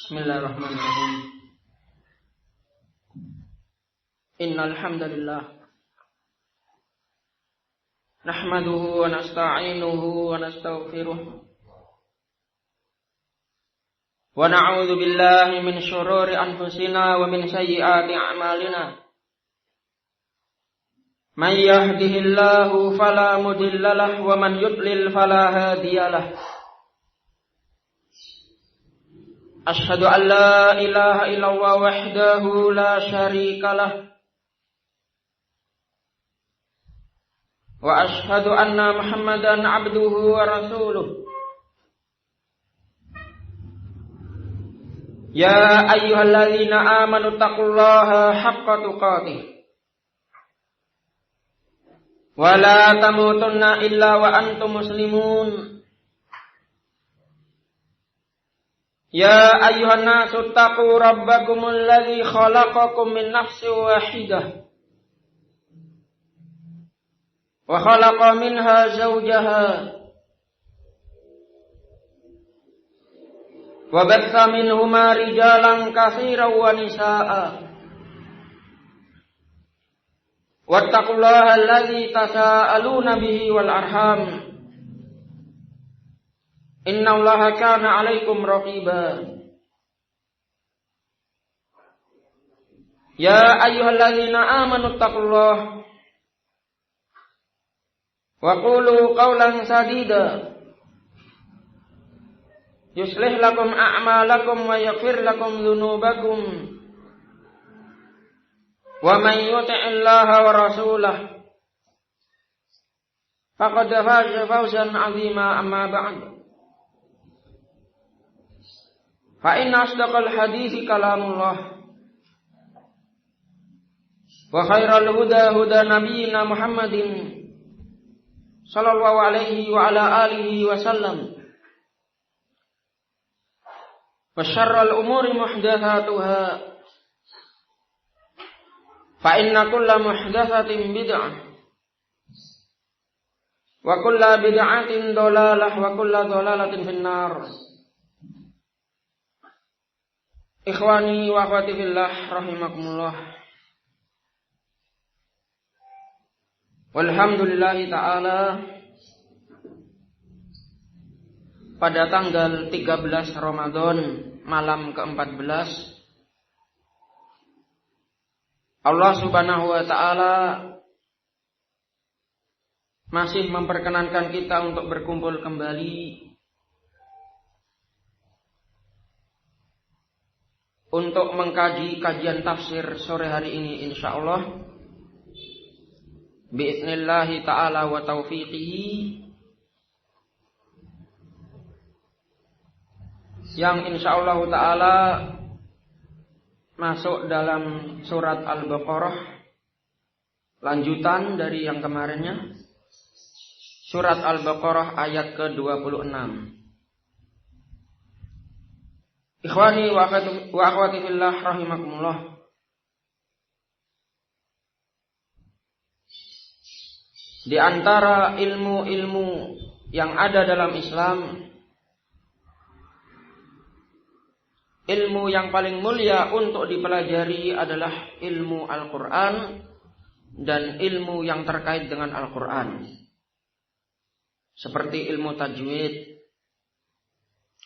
Bismillahirrahmanirrahim. Innal hamdalillah nahmaduhu wa nasta'inuhu wa nastaghfiruh wa na'udzu billahi min shururi anfusina wa min sayyiati a'malina. May yahdihillahu fala mudilla lahu wa man yudlil fala hadiya lahu. Asyhadu an la ilaha illallah wahdahu la syarika lah wa asyhadu anna Muhammadan abduhu wa rasuluh. Ya ayyuhalladzina amanu taqullaha haqqa tuqatih wa la tamutunna illa wa antum muslimun. Ya ayyuhan nasu taqu rabbakumul ladzi khalaqakum min nafsin wahidah wa khalaqa minha zawjaha wa batha minhuma rijalan katsiran wa nisaa'a wattaqullaha alladzi tasaaluna bihi wal arham innallaha kana 'alaikum raqiba. Ya ayyuhalladzina amanu taqullaha wa qulu qawlan sadida yuslih lakum a'malakum wa yaghfir lakum dzunubakum wa may yuti'illaha wa rasulahu faqad faza fawzan 'azima. Amma ba'd. Fa inna asdaqal hadithi kalamullah wa khairal huda huda nabiyyina Muhammadin sallallahu alaihi wa ala alihi wa sallam wa syarral umuri muhdatsatuha fa inna kulla muhdatsatin bid'ah wa kulla bid'atin dhalalah wa kulla dhalalatin finnar. Ikhwani wa akhwati fillah rahimakumullah. Walhamdulillahi ta'ala, pada tanggal 13 Ramadan malam ke-14 Allah Subhanahu wa ta'ala masih memperkenankan kita untuk berkumpul kembali untuk mengkaji kajian tafsir sore hari ini insyaallah biidznillahi ta'ala wa taufiqihi, yang insyaallah ta'ala masuk dalam surat Al-Baqarah, lanjutan dari yang kemarinnya, surat Al-Baqarah ayat ke-26. Ikhwani wa akhwati fillah rahimakumullah. Di antara ilmu-ilmu yang ada dalam Islam, ilmu yang paling mulia untuk dipelajari adalah ilmu Al-Quran dan ilmu yang terkait dengan Al-Quran, seperti ilmu tajwid,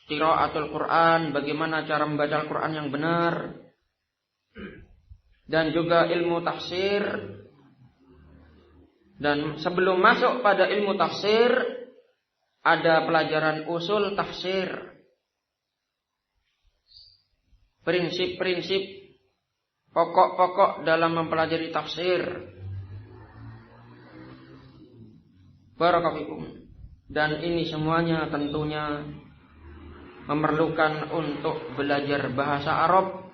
qiraatul Quran, bagaimana cara membaca Al-Quran yang benar, dan juga ilmu tafsir. Dan sebelum masuk pada ilmu tafsir, ada pelajaran usul tafsir, prinsip-prinsip pokok-pokok dalam mempelajari tafsir. Barakallahu. Dan ini semuanya tentunya memerlukan untuk belajar bahasa Arab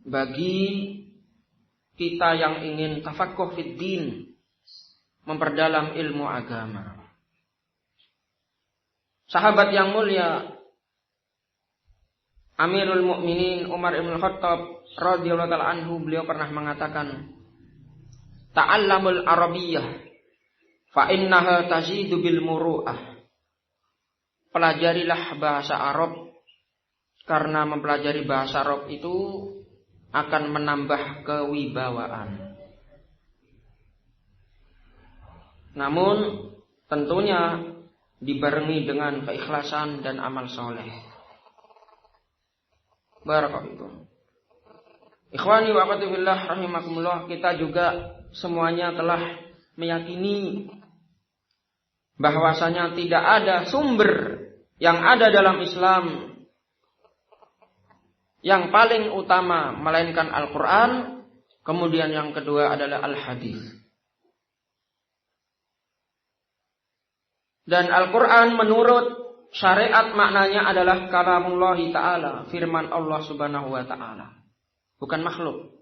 bagi kita yang ingin tafaqquh fid din, memperdalam ilmu agama. Sahabat yang mulia Amirul Mukminin Umar Ibn Khattab radhiyallahu ta'ala anhu, beliau pernah mengatakan, ta'allamul arabiyyah fa innaha tazidu bil muru'ah pelajarilah bahasa Arab, karena mempelajari bahasa Arab itu akan menambah kewibawaan. Namun tentunya dibarengi dengan keikhlasan dan amal soleh. Barakallahu. Ikhwani wa akhwati fillah rahimakumullah, kita juga semuanya telah meyakini bahwasanya tidak ada sumber yang ada dalam Islam yang paling utama melainkan Al-Quran, kemudian yang kedua adalah Al-Hadis. Dan Al-Quran menurut syariat maknanya adalah kalamullahi ta'ala, firman Allah subhanahu wa ta'ala, bukan makhluk,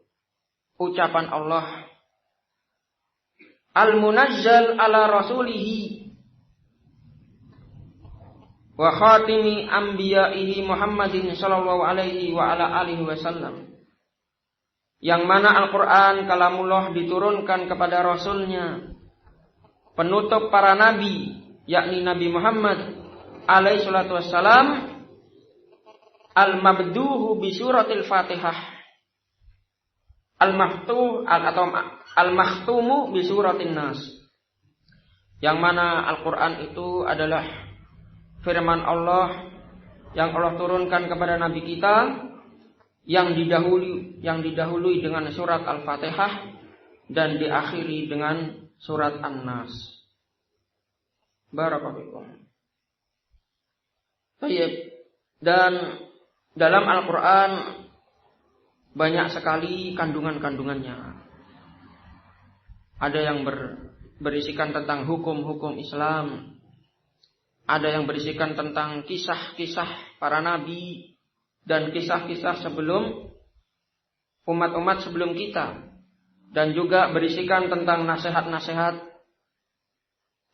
ucapan Allah. Al-munazzal ala rasulihi wa khatimi anbiya'ihi Muhammadin sallallahu alaihi wa ala alihi wasallam, yang mana Al-Quran kalamullah diturunkan kepada Rasulnya, penutup para nabi, yakni Nabi Muhammad alaihi salatu wassalam, al-mabduhu bi suratil Fatihah, al-makhtumu bi suratin Nas, yang mana Al-Quran itu adalah firman Allah yang Allah turunkan kepada Nabi kita, yang didahului dengan surat Al-Fatihah dan diakhiri dengan surat An-Nas. Barakallahu. Baik. Dan dalam Al-Quran banyak sekali kandungan-kandungannya. Ada yang berisikan tentang hukum-hukum Islam, ada yang berisikan tentang kisah-kisah para nabi dan kisah-kisah sebelum umat-umat sebelum kita, dan juga berisikan tentang nasihat-nasihat,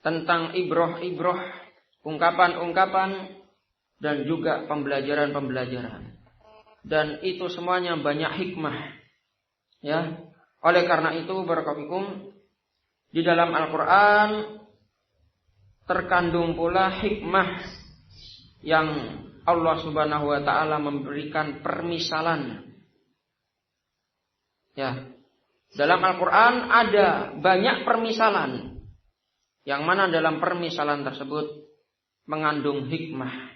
tentang ibroh-ibroh, ungkapan-ungkapan, dan juga pembelajaran-pembelajaran. Dan itu semuanya banyak hikmah. Ya, oleh karena itu barakallahu di dalam Al-Quran terkandung pula hikmah yang Allah subhanahu wa ta'ala memberikan permisalan. Ya, dalam Al-Quran ada banyak permisalan, yang mana dalam permisalan tersebut mengandung hikmah.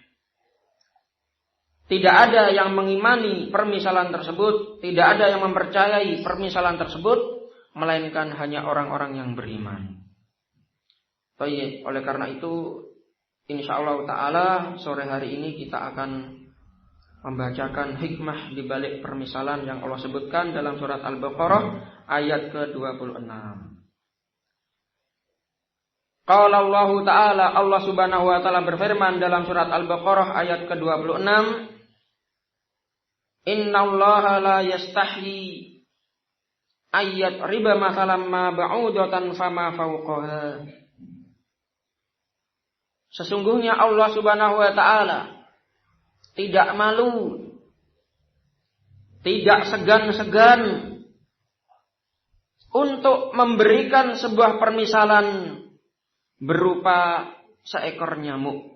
Tidak ada yang mengimani permisalan tersebut, tidak ada yang mempercayai permisalan tersebut, melainkan hanya orang-orang yang beriman. Baik, oleh karena itu insyaallah ta'ala sore hari ini kita akan membacakan hikmah di balik permisalan yang Allah sebutkan dalam surat Al-Baqarah ayat ke-26. Qala Allah ta'ala, Allah subhanahu wa ta'ala berfirman dalam surat Al-Baqarah ayat ke-26, Innallaha la yastahyi ayat riba masalam ma ba'udatan fama fawqaha. Sesungguhnya Allah subhanahu wa ta'ala tidak malu, tidak segan-segan untuk memberikan sebuah permisalan berupa seekor nyamuk.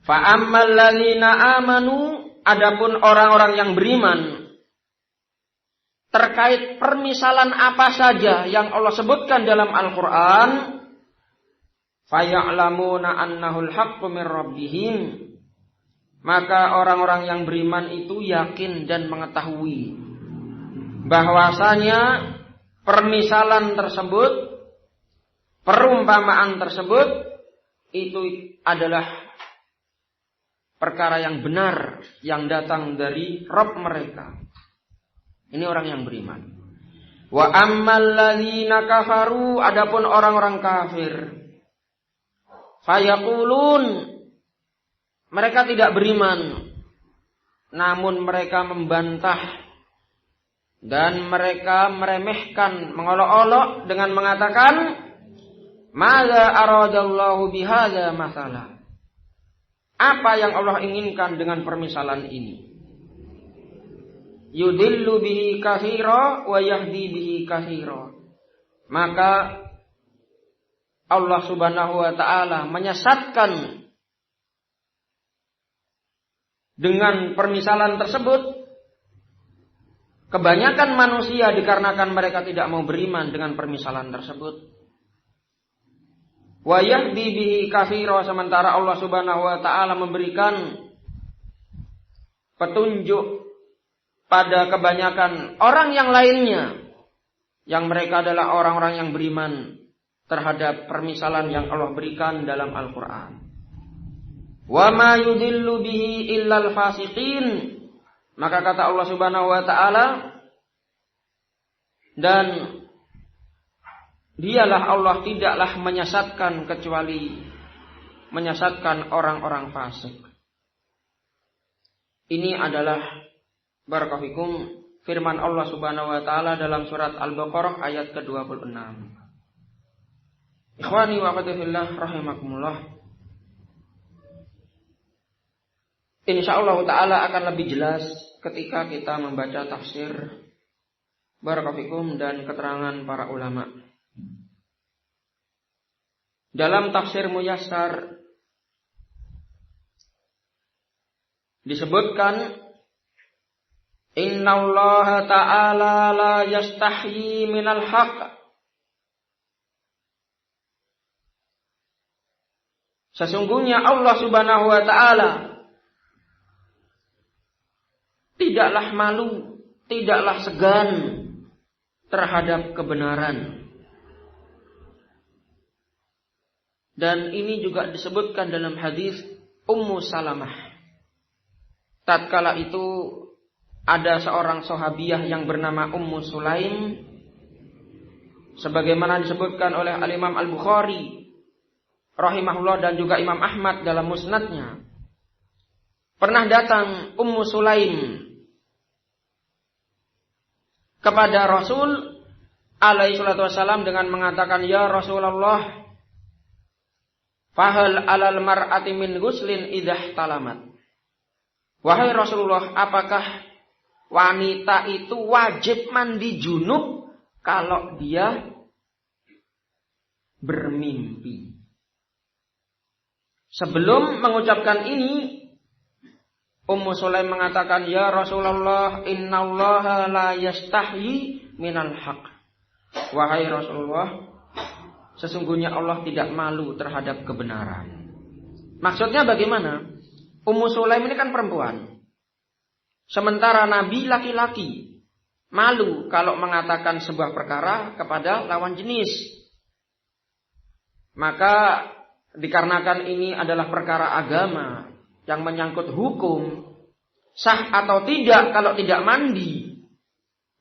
Fa'ammal ladzina amanu, adapun orang-orang yang beriman, terkait permisalan apa saja yang Allah sebutkan dalam Al-Quran, faya'lamuna annahul haqqu min rabbihim, maka orang-orang yang beriman itu yakin dan mengetahui bahwasanya permisalan tersebut, perumpamaan tersebut itu adalah perkara yang benar yang datang dari Rabb mereka. Ini orang yang beriman. Wa ammal ladzina kafaru, adapun orang-orang kafir, fayaqulun, mereka tidak beriman, namun mereka membantah dan mereka meremehkan, mengolok-olok dengan mengatakan, madza aradallahu bihadza masalah. Apa yang Allah inginkan dengan permisalan ini? Yudillu bihi katsira wa yahdi bihi katsira. Maka Allah Subhanahu wa taala menyesatkan dengan permisalan tersebut, kebanyakan manusia dikarenakan mereka tidak mau beriman dengan permisalan tersebut. Wa yahdi bihi katsira, sementara Allah Subhanahu wa taala memberikan petunjuk pada kebanyakan orang yang lainnya, yang mereka adalah orang-orang yang beriman terhadap permisalan yang Allah berikan dalam Al-Quran. Wa ma yudillu bihi illal fasiqin, maka kata Allah Subhanahu wa taala, dan dialah Allah tidaklah menyesatkan kecuali menyesatkan orang-orang fasik. Ini adalah barakallahu firman Allah Subhanahu wa taala dalam surat Al-Baqarah ayat ke-26. Ikhwani wa akhwati fillah rahimakumullah. Insyaallah taala akan lebih jelas ketika kita membaca tafsir barakallahu dan keterangan para ulama. Dalam tafsir Muyassar disebutkan, innallaha ta'ala la yastahyi minal haqq. Sesungguhnya Allah Subhanahu wa taala tidaklah malu, tidaklah segan terhadap kebenaran. Dan ini juga disebutkan dalam hadis Ummu Salamah. Tatkala itu ada seorang sahabiyah yang bernama Ummu Sulaim, sebagaimana disebutkan oleh Al-Imam Al-Bukhari rahimahullah dan juga Imam Ahmad dalam musnadnya. Pernah datang Ummu Sulaim kepada Rasul alaihi salatu wassalam dengan mengatakan, ya Rasulullah, fahal alal mar'ati min ghuslin idah talamat. Wahai Rasulullah, apakah wanita itu wajib mandi junub kalau dia bermimpi? Sebelum mengucapkan ini, Ummu Sulaim mengatakan, ya Rasulullah, innallaha la yastahyi minal haqq. Wahai Rasulullah, sesungguhnya Allah tidak malu terhadap kebenaran. Maksudnya bagaimana? Ummu Sulaim ini kan perempuan. Sementara Nabi laki-laki. Malu kalau mengatakan sebuah perkara kepada lawan jenis. Maka dikarenakan ini adalah perkara agama yang menyangkut hukum, sah atau tidak kalau tidak mandi,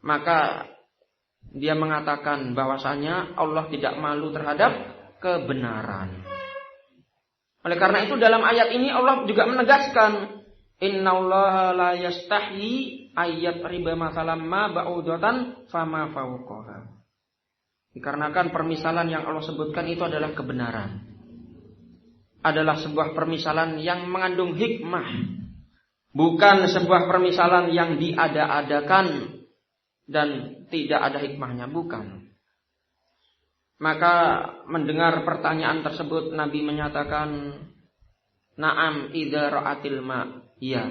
maka dia mengatakan bahwasanya Allah tidak malu terhadap kebenaran. Oleh karena itu dalam ayat ini Allah juga menegaskan, innallaha la yastahyi ayat riba masalam ma ba'udatan fama fawqaha. Dikarenakan permisalan yang Allah sebutkan itu adalah kebenaran. Adalah sebuah permisalan yang mengandung hikmah. Bukan sebuah permisalan yang diada-adakan dan tidak ada hikmahnya, bukan. Maka mendengar pertanyaan tersebut, Nabi menyatakan, na'am idza ra'atil ma', ya.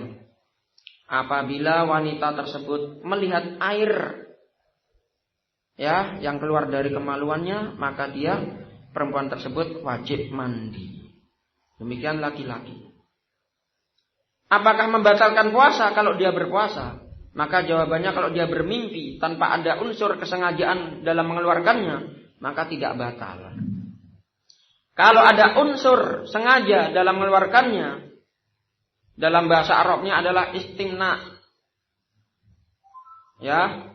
Apabila wanita tersebut melihat air ya yang keluar dari kemaluannya, maka dia, perempuan tersebut wajib mandi. Demikian laki-laki. Apakah membatalkan puasa kalau dia berpuasa? Maka jawabannya, kalau dia bermimpi tanpa ada unsur kesengajaan dalam mengeluarkannya, maka tidak batal. Kalau ada unsur sengaja dalam mengeluarkannya, dalam bahasa Arabnya adalah istimna. Ya.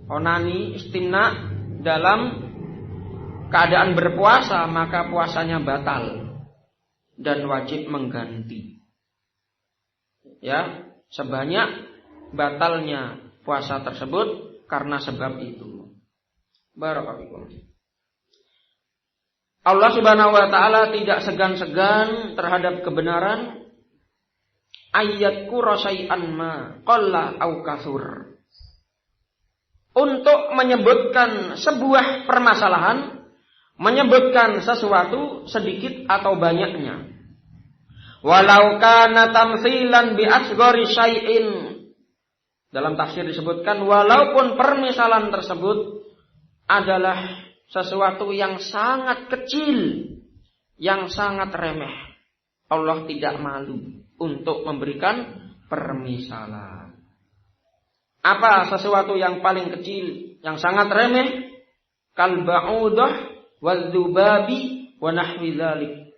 Onani, istimna dalam keadaan berpuasa, maka puasanya batal dan wajib mengganti. Ya, sebanyak batalnya puasa tersebut karena sebab itu. Barakallahu. Allah Subhanahu wa taala tidak segan-segan terhadap kebenaran. Ayat qurasai'an ma qalla au kasur. Untuk menyebutkan sebuah permasalahan menyebutkan sesuatu sedikit atau banyaknya. Walau kana tamtsilan bi asghari syai'in. Dalam tafsir disebutkan walaupun permisalan tersebut adalah sesuatu yang sangat kecil, yang sangat remeh, Allah tidak malu untuk memberikan permisalan. Apa sesuatu yang paling kecil, yang sangat remeh? Kal ba'udah wadzubabi wa nahwi dzalik.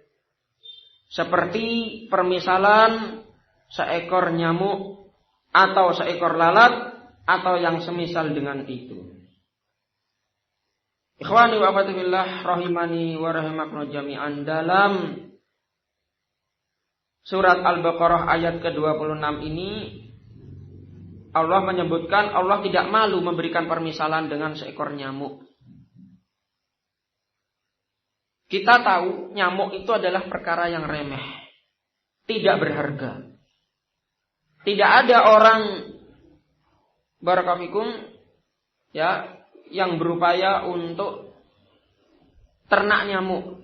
Seperti permisalan seekor nyamuk atau seekor lalat atau yang semisal dengan itu. Ikhwani wa akhwati fillah rahimani wa rahimakumullah jami'an, dalam surat Al-Baqarah ayat ke-26 ini Allah menyebutkan Allah tidak malu memberikan permisalan dengan seekor nyamuk. Kita tahu nyamuk itu adalah perkara yang remeh, tidak berharga. Tidak ada orang barakallahu ya yang berupaya untuk ternak nyamuk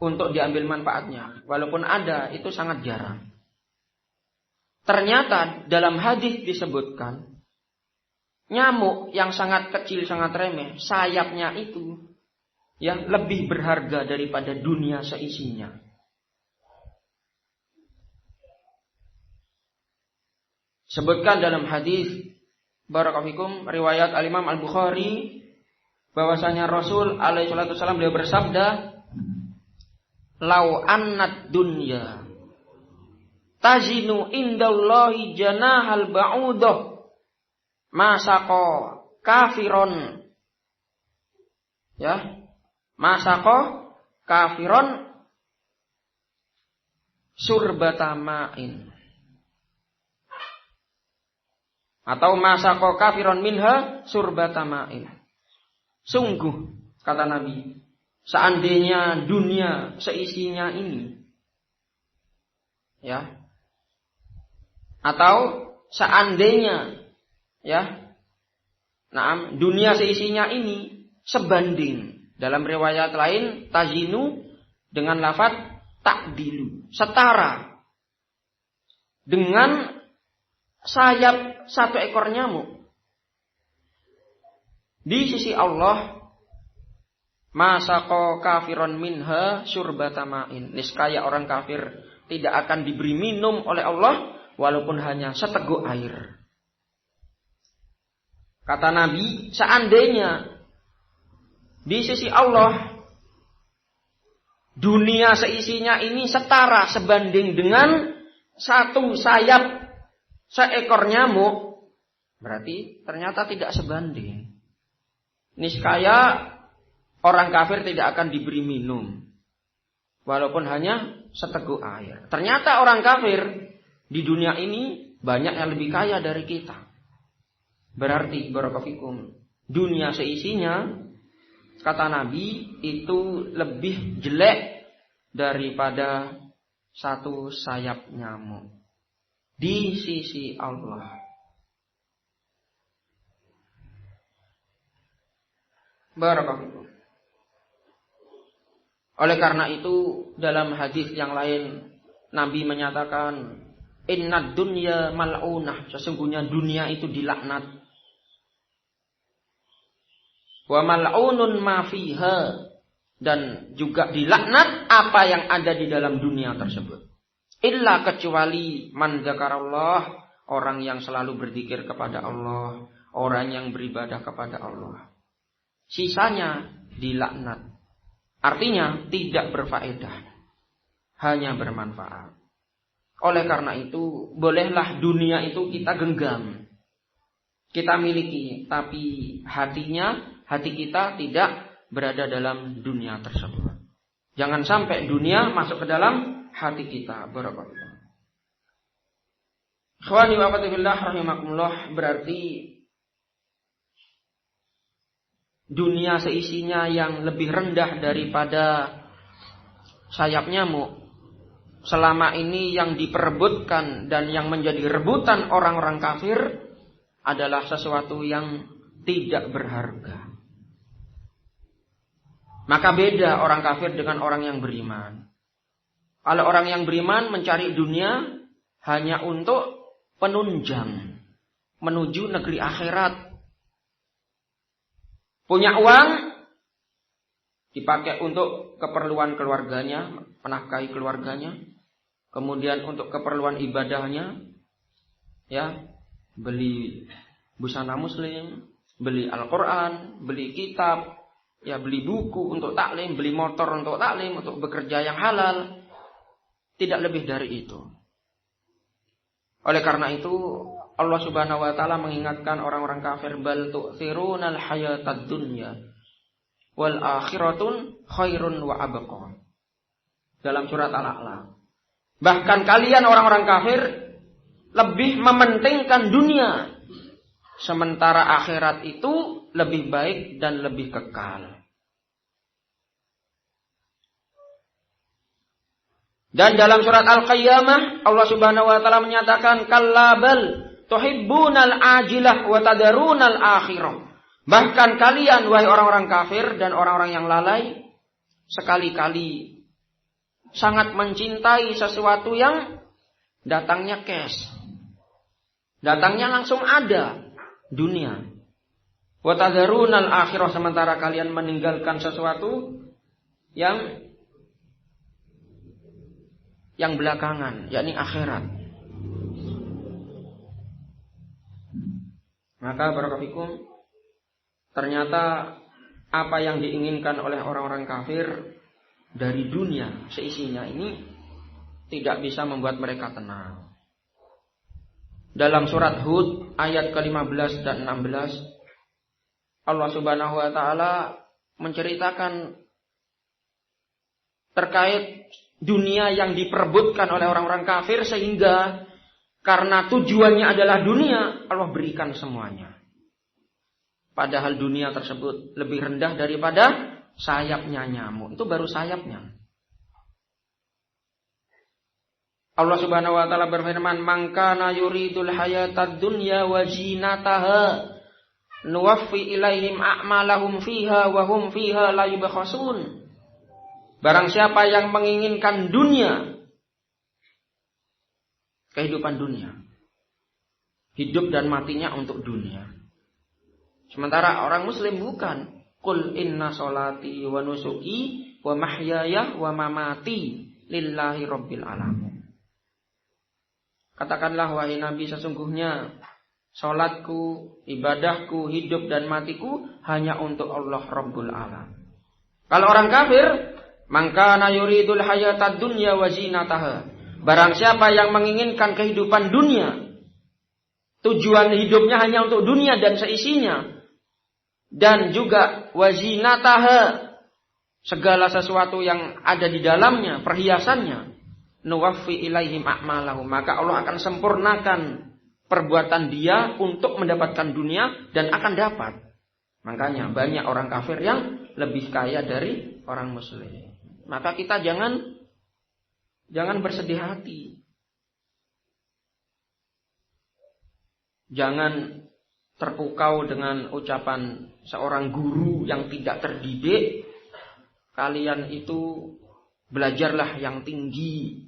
untuk diambil manfaatnya. Walaupun ada, itu sangat jarang. Ternyata dalam hadis disebutkan nyamuk yang sangat kecil, sangat remeh, sayapnya itu yang lebih berharga daripada dunia seisinya. Sebutkan dalam hadis barakallahu fikum riwayat Al-Imam Al-Bukhari bahwasanya Rasul alaihi salatu wasallam beliau bersabda, "Lau annad dunya tazinu indallahi janahal ba'udah masaqo kafiron." Ya, masaqo kafiron surbatama'in. Atau masaqo kafiron minha surbatama'in. Sungguh, kata Nabi, seandainya dunia seisinya ini, ya, atau seandainya, ya, dunia seisinya ini sebanding. Dalam riwayat lain, tazinu dengan lafaz ta'dilu, setara dengan sayap satu ekor nyamuk. Di sisi Allah, masaqo kafiron minha surbatama'in. Niscaya orang kafir tidak akan diberi minum oleh Allah walaupun hanya seteguk air. Kata Nabi, seandainya di sisi Allah dunia seisinya ini setara sebanding dengan satu sayap seekor nyamuk, berarti ternyata tidak sebanding. Niscaya orang kafir tidak akan diberi minum walaupun hanya seteguk air. Ternyata orang kafir di dunia ini banyak yang lebih kaya dari kita. Berarti barakallahu fikum, dunia seisinya, kata Nabi, itu lebih jelek daripada satu sayap nyamuk di sisi Allah. Barakallahu. Oleh karena itu dalam hadis yang lain Nabi menyatakan, innad dunya mal'unah, sesungguhnya dunia itu dilaknat. Wa mal'unun ma fiha, dan juga dilaknat apa yang ada di dalam dunia tersebut. Illa, kecuali man dzakarallah, orang yang selalu berzikir kepada Allah, orang yang beribadah kepada Allah. Sisanya dilaknat. Artinya tidak berfaedah, hanya bermanfaat. Oleh karena itu, bolehlah dunia itu kita genggam, kita miliki, tapi hati kita tidak berada dalam dunia tersebut. Jangan sampai dunia masuk ke dalam hati kita. Barakallahu. Ikhwani wa akhwati fillah rahimakumullah, berarti dunia seisinya yang lebih rendah daripada sayap nyamuk, selama ini yang diperebutkan dan yang menjadi rebutan orang-orang kafir adalah sesuatu yang tidak berharga. Maka beda orang kafir dengan orang yang beriman. Kalau orang yang beriman mencari dunia hanya untuk penunjang menuju negeri akhirat. Punya uang dipakai untuk keperluan keluarganya, menafkahi keluarganya. Kemudian untuk keperluan ibadahnya, ya, beli busana muslim, beli Al-Quran, beli kitab, ya, beli buku untuk taklim, beli motor untuk taklim, untuk bekerja yang halal. Tidak lebih dari itu. Oleh karena itu Allah Subhanahu wa taala mengingatkan orang-orang kafir, bal tu'thirunal hayatad dunya wal akhiratun khairun wa abqa. Dalam surat Al-A'la. Bahkan kalian orang-orang kafir lebih mementingkan dunia, sementara akhirat itu lebih baik dan lebih kekal. Dan dalam surat Al-Qiyamah Allah Subhanahu wa taala menyatakan, kallabal tuhibbunal ajilah wa tadarunal akhirah. Bahkan kalian wahai orang-orang kafir dan orang-orang yang lalai, sekali-kali sangat mencintai sesuatu yang datangnya cash. Datangnya langsung ada, dunia. Wa tadarunal akhirah, sementara kalian meninggalkan sesuatu yang belakangan, yakni akhirat. Maka barakallahu, ternyata apa yang diinginkan oleh orang-orang kafir dari dunia seisinya ini tidak bisa membuat mereka tenang. Dalam surat Hud ayat ke-15 dan 16 Allah Subhanahu wa taala menceritakan terkait dunia yang diperebutkan oleh orang-orang kafir, sehingga karena tujuannya adalah dunia, Allah berikan semuanya. Padahal dunia tersebut lebih rendah daripada sayapnya nyamuk. Itu baru sayapnya. Allah Subhanahu wa taala berfirman, "Man kana yuridul hayatad dunya wa zinataha nuwaffi ilaihim a'malahum fiha wa hum fiha la yubkhasun." Barang siapa yang menginginkan dunia, kehidupan dunia, hidup dan matinya untuk dunia. Sementara orang muslim bukan. Qul inna sholati wa nusuki wa mahyaya wa mamati lillahi rabbil alamin. Katakanlah wahai Nabi, sesungguhnya salatku, ibadahku, hidup dan matiku hanya untuk Allah Rabbul Alamin. Kalau orang kafir, maka yuridul hayatad dunya wa zinataha. Barang siapa yang menginginkan kehidupan dunia, tujuan hidupnya hanya untuk dunia dan seisinya, dan juga wa zinataha, segala sesuatu yang ada di dalamnya, perhiasannya, nuwaffi ilaihim a'malahum, maka Allah akan sempurnakan perbuatan dia untuk mendapatkan dunia dan akan dapat. Makanya banyak orang kafir yang lebih kaya dari orang muslim. Maka kita jangan bersedih hati. Jangan terpukau dengan ucapan seorang guru yang tidak terdidik. Kalian itu belajarlah yang tinggi.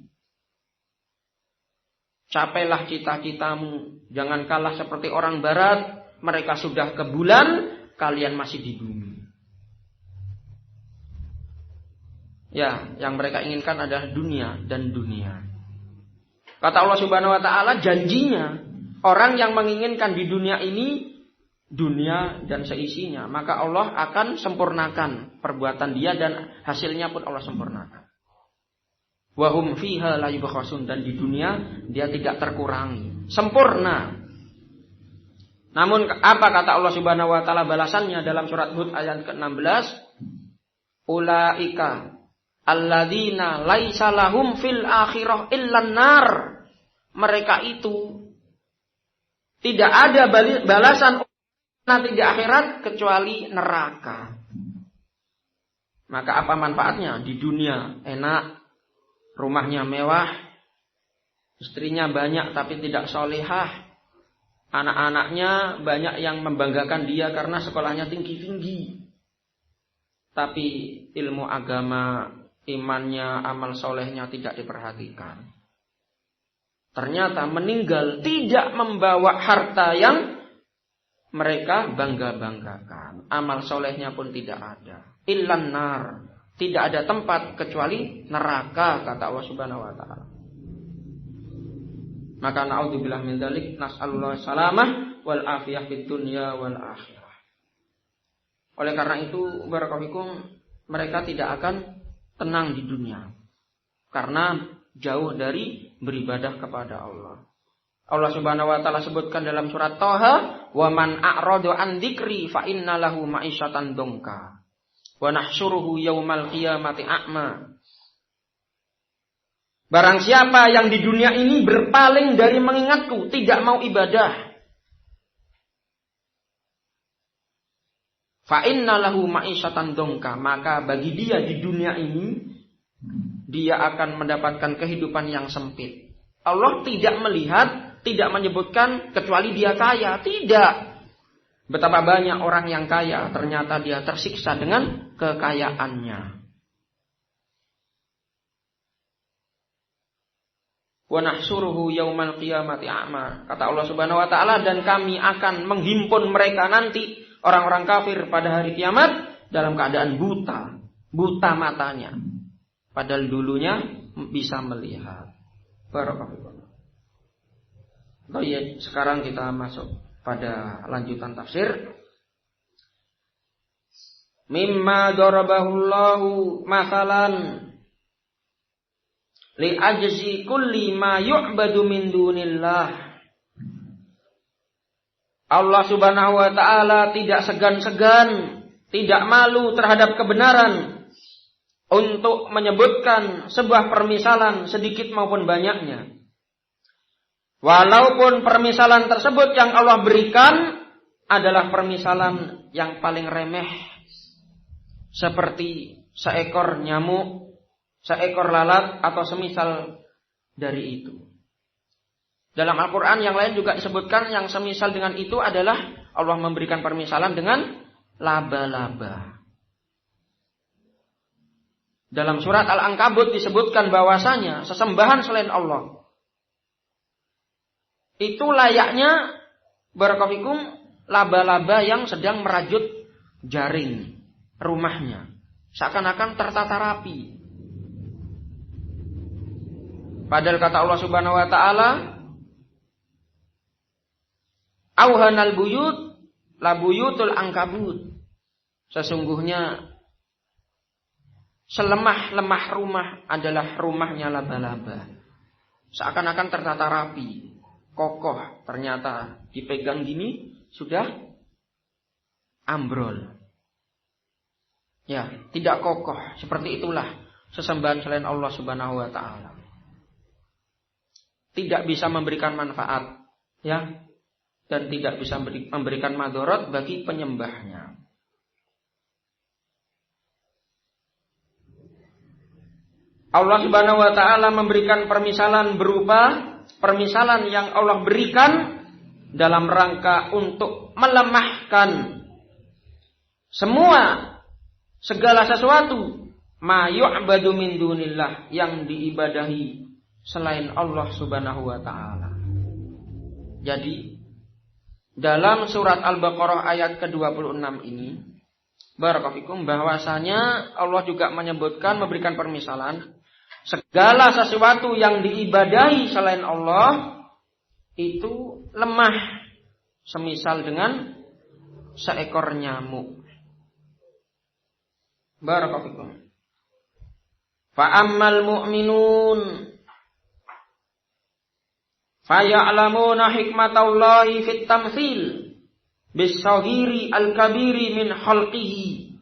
Capailah cita-citamu. Jangan kalah seperti orang barat. Mereka sudah ke bulan, kalian masih di bumi. Ya, yang mereka inginkan adalah dunia dan dunia. Kata Allah Subhanahu wa taala, janjinya orang yang menginginkan di dunia ini dunia dan seisinya, maka Allah akan sempurnakan perbuatan dia dan hasilnya pun Allah sempurnakan. Wa hum fiha la yubkhasun, dan di dunia dia tidak terkurangi, sempurna. Namun apa kata Allah Subhanahu wa taala balasannya dalam surat Hud ayat ke-16? Ulaika alladzina laisa lahum fil akhirah illan nar. Mereka itu tidak ada balasan nanti di akhirat kecuali neraka. Maka apa manfaatnya? Di dunia enak, rumahnya mewah, istrinya banyak tapi tidak solehah, anak-anaknya banyak yang membanggakan dia karena sekolahnya tinggi-tinggi. tapi ilmu agama, imannya, amal solehnya tidak diperhatikan. Ternyata meninggal tidak membawa harta yang mereka bangga-banggakan. Amal solehnya pun tidak ada. Illan nar. Tidak ada tempat kecuali neraka, kata Allah Subhanahu wa taala. Maka na'udzubillah min dzalik, nas'alullah salamah wal afiyah fid dunya wal akhirah. Oleh karena itu, barakallahu mereka tidak akan tenang di dunia. Karena jauh dari beribadah kepada Allah. Allah Subhanahu wa taala sebutkan dalam surat Thaha, "Wa man a'rada an dzikri fa inna lahu ma'isyatan dongka. Wa nahsyuruhu yaumal qiyamati a'ma." Barang siapa yang di dunia ini berpaling dari mengingatku, tidak mau ibadah, fa inna lahu ma'isyatan dongka, maka bagi dia di dunia ini dia akan mendapatkan kehidupan yang sempit. Allah tidak melihat, tidak menyebutkan kecuali dia kaya, tidak. Betapa banyak orang yang kaya, ternyata dia tersiksa dengan kekayaannya. Wa nahsyuruhu yaumal qiyamati a'ma. Kata Allah Subhanahu wa taala, dan kami akan menghimpun mereka nanti, orang-orang kafir pada hari kiamat, dalam keadaan buta matanya. Padahal dulunya bisa melihat. Barakallahu. Baik, sekarang kita masuk pada lanjutan tafsir. Mimma darabahullahu masalan li ajzi kulli ma yu'badu min dunillah. Allah Subhanahu wa taala tidak segan-segan, tidak malu terhadap kebenaran untuk menyebutkan sebuah permisalan sedikit maupun banyaknya. Walaupun permisalan tersebut yang Allah berikan adalah permisalan yang paling remeh, seperti seekor nyamuk, seekor lalat, atau semisal dari itu. Dalam Al-Quran yang lain juga disebutkan yang semisal dengan itu adalah Allah memberikan permisalan dengan laba-laba. Dalam surat Al-Ankabut disebutkan bahwasanya sesembahan selain Allah itu layaknya barakallahu laba-laba yang sedang merajut jaring rumahnya, seakan-akan tertata rapi. Padahal kata Allah Subhanahu wa taala, auhanal buyut la buyutul ankabut. Sesungguhnya selemah-lemah rumah adalah rumahnya laba-laba. Seakan-akan tertata rapi, kokoh, ternyata dipegang gini sudah ambrol. Ya, tidak kokoh. Seperti itulah sesembahan selain Allah Subhanahu wa taala. Tidak bisa memberikan manfaat, ya, dan tidak bisa memberikan madarat bagi penyembahnya. Allah Subhanahu wa taala memberikan permisalan berupa permisalan yang Allah berikan dalam rangka untuk melemahkan segala sesuatu ma yu'badu min dunillah yang diibadahi selain Allah Subhanahu wa taala. Jadi dalam surat Al-Baqarah ayat ke-26 ini barakallahu fikum bahwasanya Allah juga menyebutkan, memberikan permisalan segala sesuatu yang diibadahi selain Allah itu lemah, semisal dengan seekor nyamuk. Barakallahu fikum. Fa ammal mu'minun fa ya'lamuna hikmatallahi fit tamthil bis-saghiri al-kabiri min khalqihi.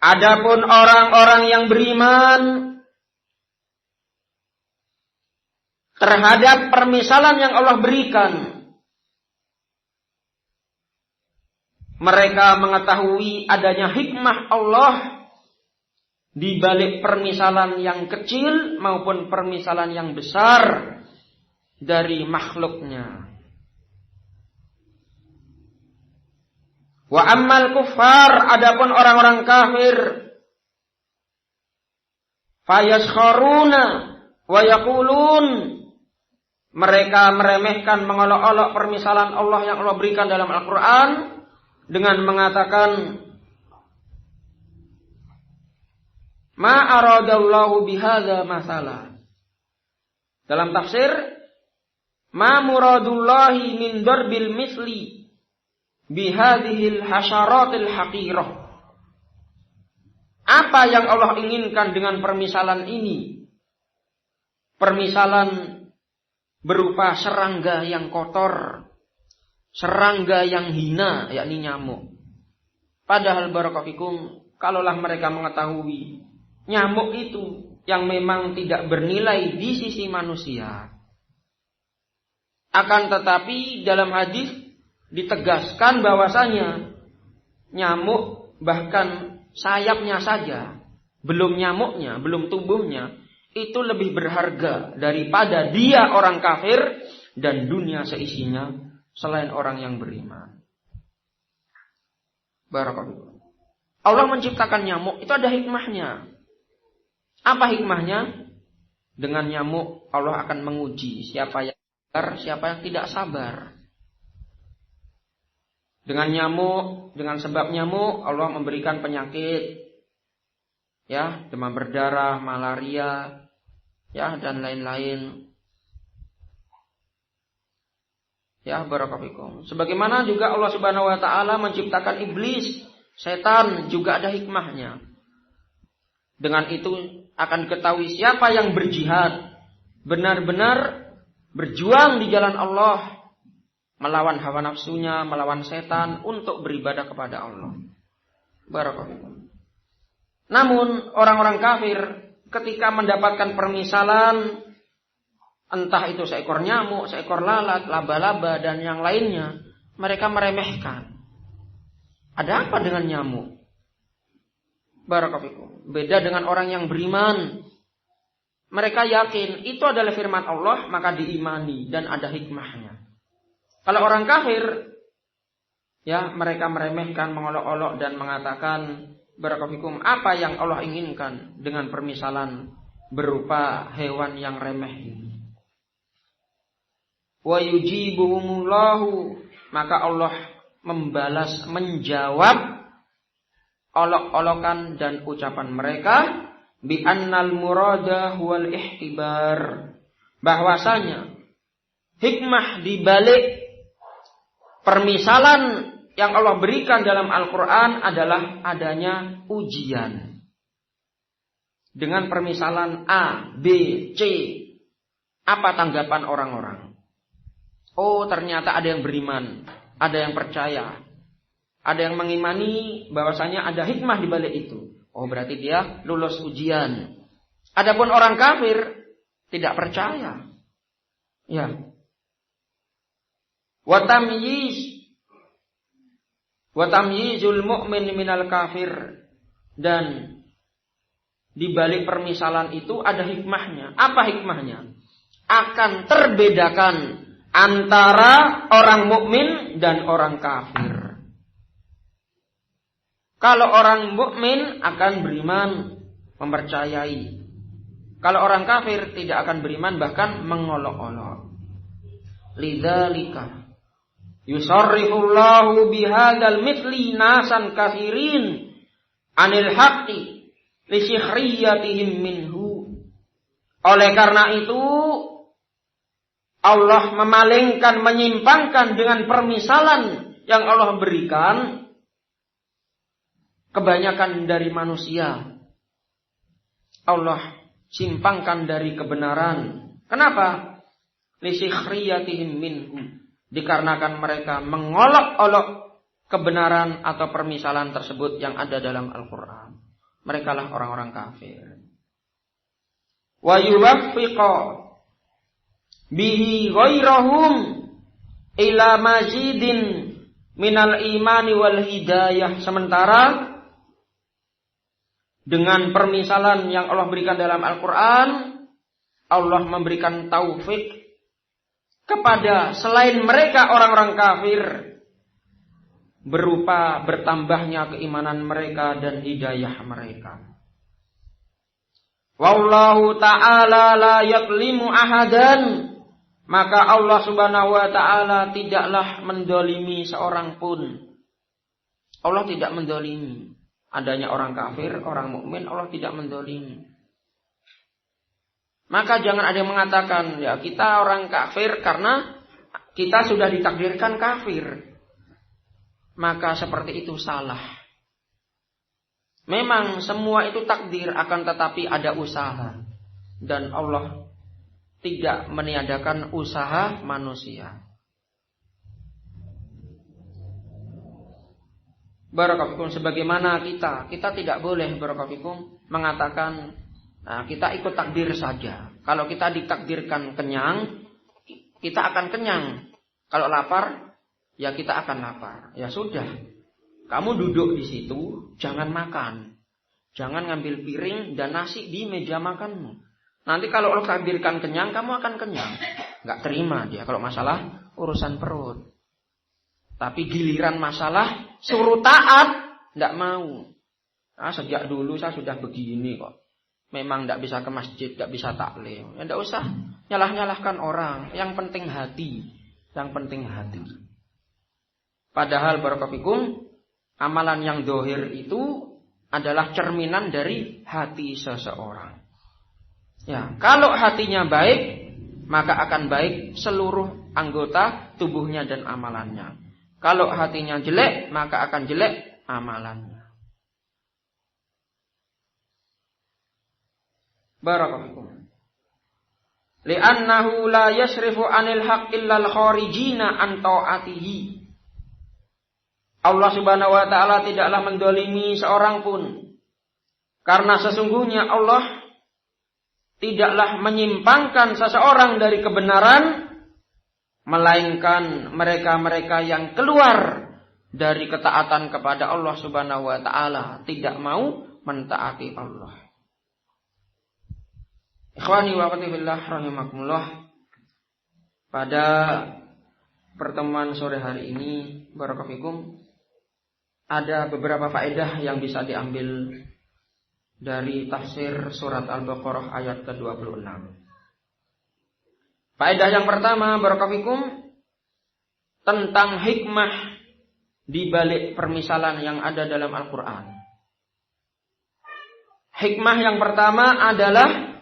Adapun orang-orang yang beriman terhadap permisalan yang Allah berikan, mereka mengetahui adanya hikmah Allah di balik permisalan yang kecil maupun permisalan yang besar dari makhluknya. Wa ammal kuffar, adapun orang-orang kafir, fayaskharuna wa yaqulun, mereka meremehkan, mengolok-olok permisalan Allah yang Allah berikan dalam Al-Quran dengan mengatakan, ma aradallahu bihadza masalah. Dalam tafsir, ma muradullahi min darbil misli bihadhil hasyaratil haqirah. Apa yang Allah inginkan dengan permisalan ini? Permisalan berupa serangga yang kotor, serangga yang hina, yakni nyamuk. Padahal barakallahu, kalaulah mereka mengetahui nyamuk itu yang memang tidak bernilai di sisi manusia. Akan tetapi dalam hadis ditegaskan bahwasanya nyamuk, bahkan sayapnya saja, belum nyamuknya, belum tubuhnya, itu lebih berharga daripada dia orang kafir dan dunia seisinya selain orang yang beriman. Barakallahu. Allah menciptakan nyamuk, itu ada hikmahnya. Apa hikmahnya? Dengan nyamuk Allah akan menguji siapa yang sabar, siapa yang tidak sabar. Dengan nyamuk, dengan sebab nyamuk Allah memberikan penyakit, ya, demam berdarah, malaria, ya, dan lain-lain. Ya, barakallahu. Sebagaimana juga Allah Subhanahu wa taala menciptakan iblis, setan, juga ada hikmahnya. Dengan itu akan ketahui siapa yang berjihad, benar-benar berjuang di jalan Allah, melawan hawa nafsunya, melawan setan untuk beribadah kepada Allah. Barakallahu. Namun orang-orang kafir ketika mendapatkan permisalan, entah itu seekor nyamuk, seekor lalat, laba-laba, dan yang lainnya, mereka meremehkan. Ada apa dengan nyamuk? Barakallahu. Beda dengan orang yang beriman. Mereka yakin itu adalah firman Allah, maka diimani dan ada hikmahnya. Kalau orang kafir, ya, mereka meremehkan, mengolok-olok dan mengatakan, barakallahu, apa yang Allah inginkan dengan permisalan berupa hewan yang remeh ini. Wa yujibuhumullahu, maka Allah membalas, menjawab olok-olokan dan ucapan mereka, bi annal murada huwal ihtibar, bahwasanya hikmah di balik permisalan yang Allah berikan dalam Al-Quran adalah adanya ujian. Dengan permisalan A, B, C, apa tanggapan orang-orang? Oh, ternyata ada yang beriman, ada yang percaya, ada yang mengimani bahwasanya ada hikmah di balik itu. Oh, berarti dia lulus ujian. Adapun orang kafir tidak percaya. Ya. Wa tamyizul mu'min minal kafir, dan di balik permisalan itu ada hikmahnya. Apa hikmahnya? Akan terbedakan antara orang mukmin dan orang kafir. Kalau orang mukmin akan beriman, mempercayai. Kalau orang kafir tidak akan beriman, bahkan mengolok-olok. Lidzalika yusarrifullahu bihadzal mithli nasan katsirin anil haqqi li sikhriyatihim minhu. Oleh karena itu Allah memalingkan, menyimpangkan dengan permisalan yang Allah berikan kebanyakan dari manusia. Allah simpangkan dari kebenaran. Kenapa? Lisikhriyatihim minhu. Dikarenakan mereka mengolok-olok kebenaran atau permisalan tersebut yang ada dalam Al-Quran. Merekalah orang-orang kafir. Wa yuwaffiqa bihi ghairahum ila mazidin minal imani wal hidayah. Sementara dengan permisalan yang Allah berikan dalam Al-Quran, Allah memberikan taufik kepada selain mereka orang-orang kafir berupa bertambahnya keimanan mereka dan hidayah mereka. Wallahu ta'ala la yaklimu ahadan, maka Allah subhanahu wa ta'ala tidaklah mendolimi seorang pun. Allah tidak mendolimi. Adanya orang kafir, orang mukmin, Allah tidak mendolimi. Maka jangan ada yang mengatakan, ya kita orang kafir karena kita sudah ditakdirkan kafir. Maka seperti itu salah. Memang semua itu takdir, akan tetapi ada usaha. Dan Allah tidak meniadakan usaha manusia. Barakallahu sebagaimana kita tidak boleh barakallahu mengatakan kita ikut takdir saja. Kalau kita ditakdirkan kenyang, kita akan kenyang. Kalau lapar, ya kita akan lapar. Ya sudah. Kamu duduk di situ, jangan makan. Jangan ngambil piring dan nasi di meja makanmu. Nanti kalau Allah takdirkan kenyang, kamu akan kenyang. Nggak terima dia kalau masalah urusan perut. Tapi giliran masalah suruh taat, nggak mau. Sejak dulu saya sudah begini kok. Memang nggak bisa ke masjid, nggak bisa taklim. Ya nggak usah nyalah-nyalahkan orang. Yang penting hati. Yang penting hati. Padahal barakallahu amalan yang dohir itu adalah cerminan dari hati seseorang. Ya, kalau hatinya baik, maka akan baik seluruh anggota tubuhnya dan amalannya. Kalau hatinya jelek, maka akan jelek amalannya. Barakallahu. Li'annahu la yasrifu 'anil haqq illa al-kharijina an ta'atihi. Allah subhanahu wa ta'ala tidaklah mendolimi seorang pun. Karena sesungguhnya Allah tidaklah menyimpangkan seseorang dari kebenaran, melainkan mereka-mereka yang keluar dari ketaatan kepada Allah subhanahu wa ta'ala, tidak mau mentaati Allah. Ikhwani wa akhwati fillah rahimakumullah. Pada pertemuan sore hari ini barakallahu fikum, ada beberapa faedah yang bisa diambil dari tafsir surat Al-Baqarah ayat ke-26. Faedah yang pertama barakallahu fikum, tentang hikmah di balik permisalan yang ada dalam Al-Qur'an. Hikmah yang pertama adalah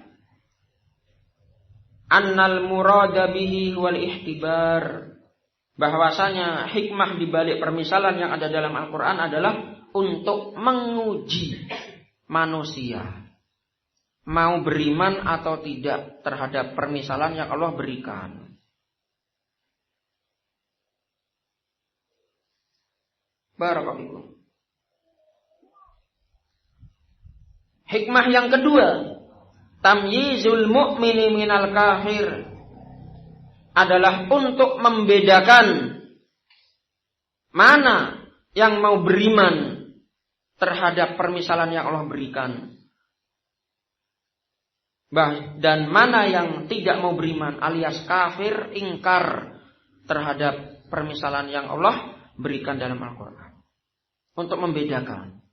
annal murada bihi wal ihtibar. Bahwasanya hikmah di balik permisalan yang ada dalam Al-Quran adalah untuk menguji manusia mau beriman atau tidak terhadap permisalan yang Allah berikan. Barakallahu. Hikmah yang kedua, tamyizul mu'mini minal kafir, adalah untuk membedakan mana yang mau beriman terhadap permisalan yang Allah berikan, dan mana yang tidak mau beriman alias kafir, ingkar terhadap permisalan yang Allah berikan dalam Al-Quran. Untuk membedakan.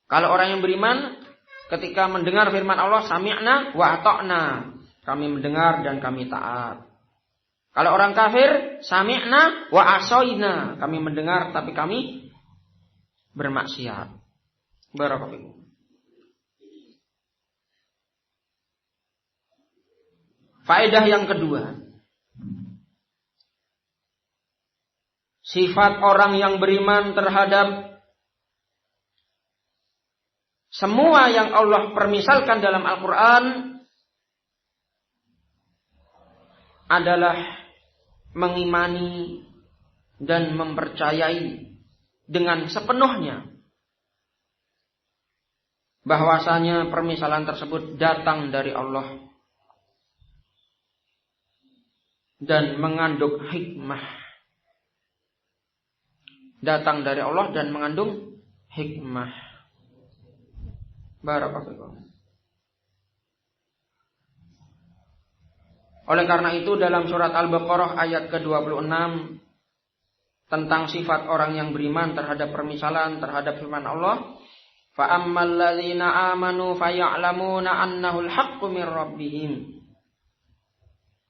Kalau orang yang beriman ketika mendengar firman Allah, sami'na wa ata'na, kami mendengar dan kami taat. Kalau orang kafir, sami'na wa asoina, kami mendengar tapi kami bermaksiat. Barakallahu. Faedah yang kedua, sifat orang yang beriman terhadap semua yang Allah permisalkan dalam Al-Quran adalah mengimani dan mempercayai dengan sepenuhnya bahwasanya permisalan tersebut datang dari Allah dan mengandung hikmah. Datang dari Allah dan mengandung hikmah. Barakallahu. Oleh karena itu dalam surat Al-Baqarah ayat ke-26 tentang sifat orang yang beriman terhadap permisalan terhadap firman Allah, fa ammal ladzina amanu faya'lamuna annahu al-haqqu min rabbihim.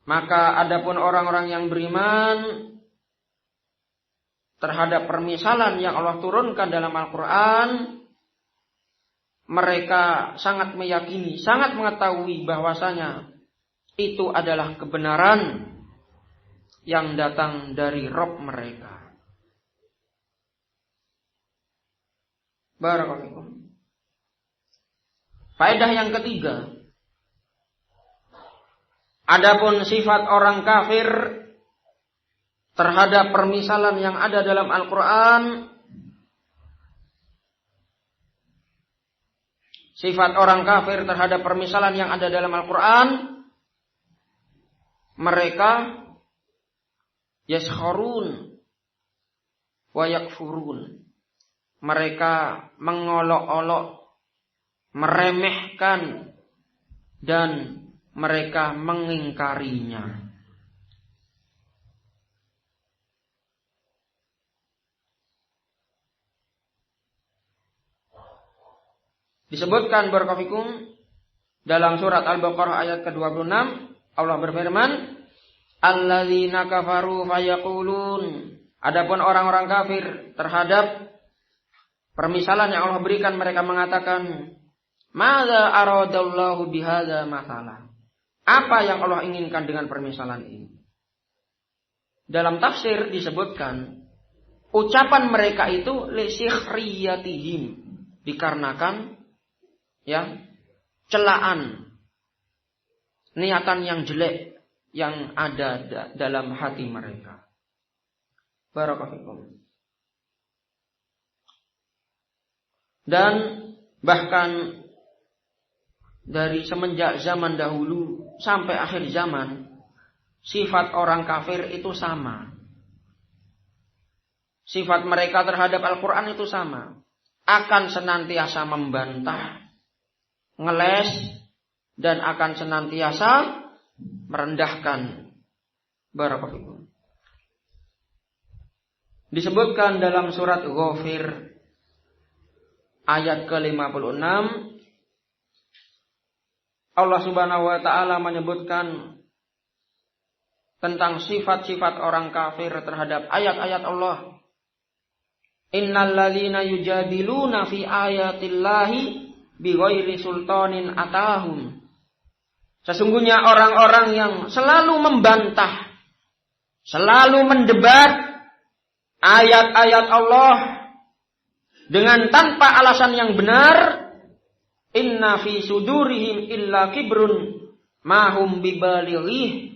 Maka adapun orang-orang yang beriman terhadap permisalan yang Allah turunkan dalam Al-Qur'an, mereka sangat meyakini, sangat mengetahui bahwasanya itu adalah kebenaran yang datang dari Rabb mereka. Barakallahu fikum. Faedah yang ketiga, adapun sifat orang kafir terhadap permisalan yang ada dalam Al-Quran, sifat orang kafir terhadap permisalan yang ada dalam Al-Quran, mereka yaskharun wa yakfurun. Mereka mengolok-olok, meremehkan, dan mereka mengingkarinya. Disebutkan barakallahu dalam surat Al-Baqarah ayat ke-26, Allah berfirman, alladzina kafaru fayaqulun. Adapun orang-orang kafir terhadap permisalan yang Allah berikan, mereka mengatakan, madza aradallahu bihadza mathalan. Apa yang Allah inginkan dengan permisalan ini? Dalam tafsir disebutkan, ucapan mereka itu li sikhriyatihim, dikarenakan celaan, niatan yang jelek yang ada dalam hati mereka. Barakallahu. Dan bahkan dari semenjak zaman dahulu sampai akhir zaman, sifat orang kafir itu sama. Sifat mereka terhadap Al-Quran itu sama. Akan senantiasa membantah, ngeles, dan akan senantiasa merendahkan. Barakallahu. Disebutkan dalam surat Ghafir ayat ke-56, Allah Subhanahu wa taala menyebutkan tentang sifat-sifat orang kafir terhadap ayat-ayat Allah. Innal ladzina yujadiluna fi ayatillahi bighairi sultanin atahum. Sesungguhnya orang-orang yang selalu membantah, selalu mendebat ayat-ayat Allah dengan tanpa alasan yang benar, inna fi sudurihim illa kibrun mahum bibaligih.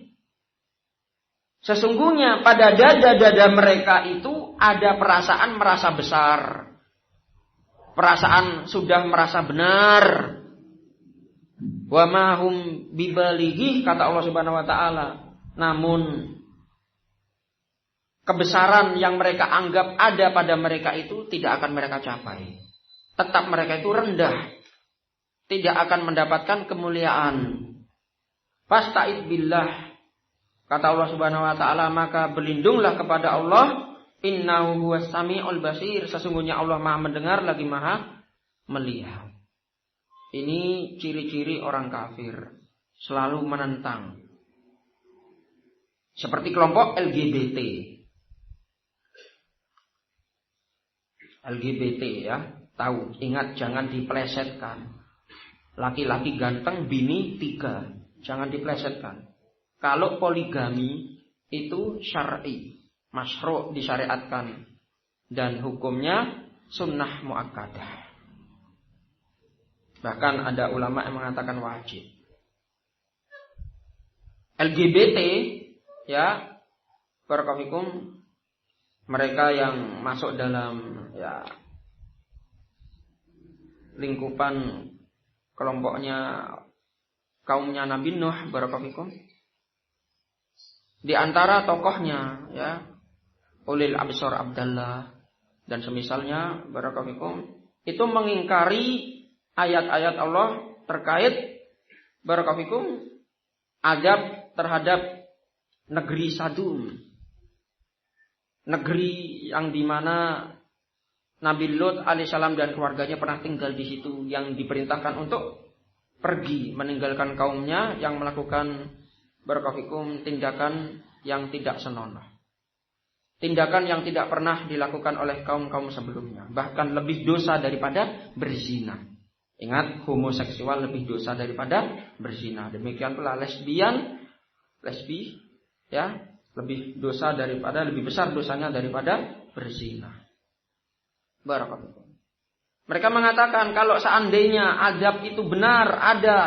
Sesungguhnya pada dada-dada mereka itu ada perasaan merasa besar, perasaan sudah merasa benar. Wa mahum bibaligih, kata Allah Subhanahu wa taala, namun kebesaran yang mereka anggap ada pada mereka itu tidak akan mereka capai. Tetap mereka itu rendah, tidak akan mendapatkan kemuliaan. Fasta'id billah, kata Allah Subhanahu wa taala, maka berlindunglah kepada Allah. Innahu huwas samiul basir, sesungguhnya Allah Maha mendengar lagi Maha melihat. Ini ciri-ciri orang kafir, selalu menentang. Seperti kelompok LGBT. LGBT ya, tahu, ingat jangan diplesetkan. Laki-laki ganteng, bini 3, jangan diplesetkan. Kalau poligami itu syar'i, masyru', disyariatkan, dan hukumnya sunnah muakkadah. Bahkan ada ulama yang mengatakan wajib. LGBT ya, barakallahu, mereka yang masuk dalam lingkupan kelompoknya kaumnya Nabi Nuh, barakallahu, di antara tokohnya Ulil Absar Abdallah dan semisalnya, barakallahu, itu mengingkari ayat-ayat Allah terkait barakallahu adab terhadap negeri Sadum. negeri yang dimana Nabi Lut alaihissalam dan keluarganya pernah tinggal di situ, yang diperintahkan untuk pergi meninggalkan kaumnya yang melakukan barakallahu tindakan yang tidak senonoh. Tindakan yang tidak pernah dilakukan oleh kaum-kaum sebelumnya. Bahkan lebih dosa daripada berzina. Ingat, homoseksual lebih dosa daripada berzina. Demikian pula lesbi, ya, lebih besar dosanya daripada berzina. Barakallahu. Mereka mengatakan kalau seandainya azab itu benar, ada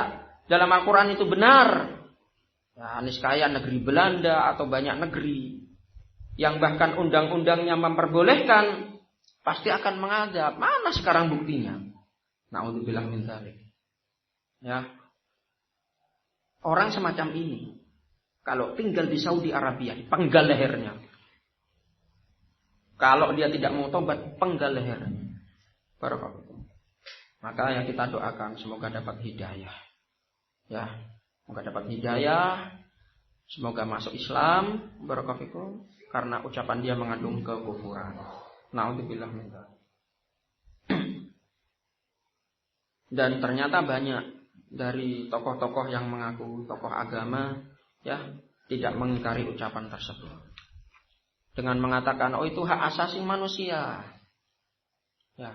dalam Al-Quran itu benar, ya, niscaya negeri Belanda atau banyak negeri yang bahkan undang-undangnya memperbolehkan, pasti akan mengadab. Mana sekarang buktinya? Na'udzubillah min dzalik. Ya. Orang semacam ini kalau tinggal di Saudi Arabia, penggal lehernya. Kalau dia tidak mau tobat, penggal lehernya. Barakallahu. Maka yang kita doakan semoga dapat hidayah. Ya, semoga dapat hidayah, semoga masuk Islam, barakallahu, karena ucapan dia mengandung kekufuran. Na'udzubillah min dzalik. Dan ternyata banyak dari tokoh-tokoh yang mengaku tokoh agama, ya, tidak mengingkari ucapan tersebut dengan mengatakan, oh itu hak asasi manusia. Ya,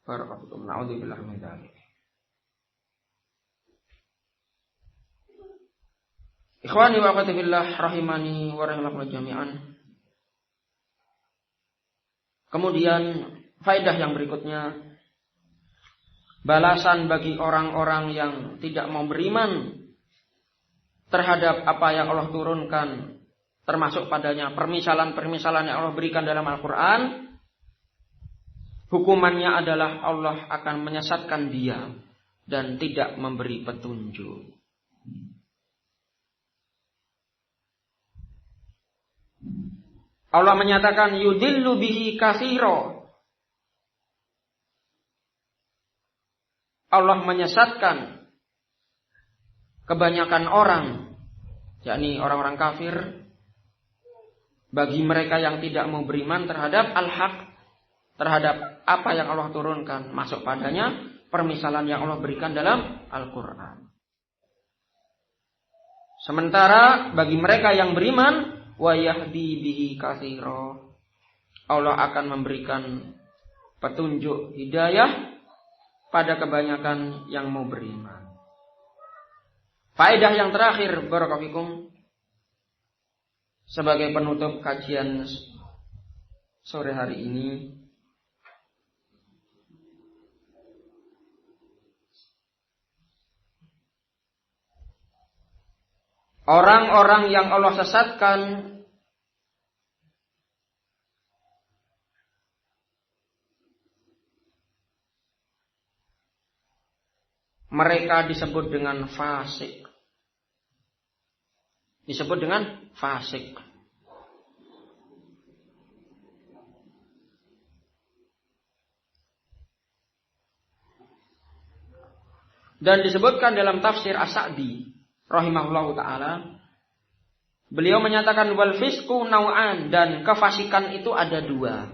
barakallahu. Na'udzubillah min dzalik. Ikhwani wa akhwati fillah rahimani wa rahimakumullah jami'an. Kemudian faedah yang berikutnya, balasan bagi orang-orang yang tidak mau beriman terhadap apa yang Allah turunkan, termasuk padanya permisalan-permisalan yang Allah berikan dalam Al-Quran. Hukumannya adalah Allah akan menyesatkan dia dan tidak memberi petunjuk. Allah menyatakan yudillu bihi katsira. Allah menyesatkan kebanyakan orang, yakni orang-orang kafir, bagi mereka yang tidak mau beriman terhadap al-haq, terhadap apa yang Allah turunkan, masuk padanya permisalan yang Allah berikan dalam Al-Quran. Sementara bagi mereka yang beriman, wa yahdi bihi katsira, Allah akan memberikan petunjuk hidayah pada kebanyakan yang mau beriman. Faedah yang terakhir barakallahu fikum, sebagai penutup kajian sore hari ini, orang-orang yang Allah sesatkan mereka disebut dengan fasik. Disebut dengan fasik. Dan disebutkan dalam tafsir As-Sa'di rahimahullahu ta'ala, beliau menyatakan wal fisku nau'an, dan kefasikan itu ada dua.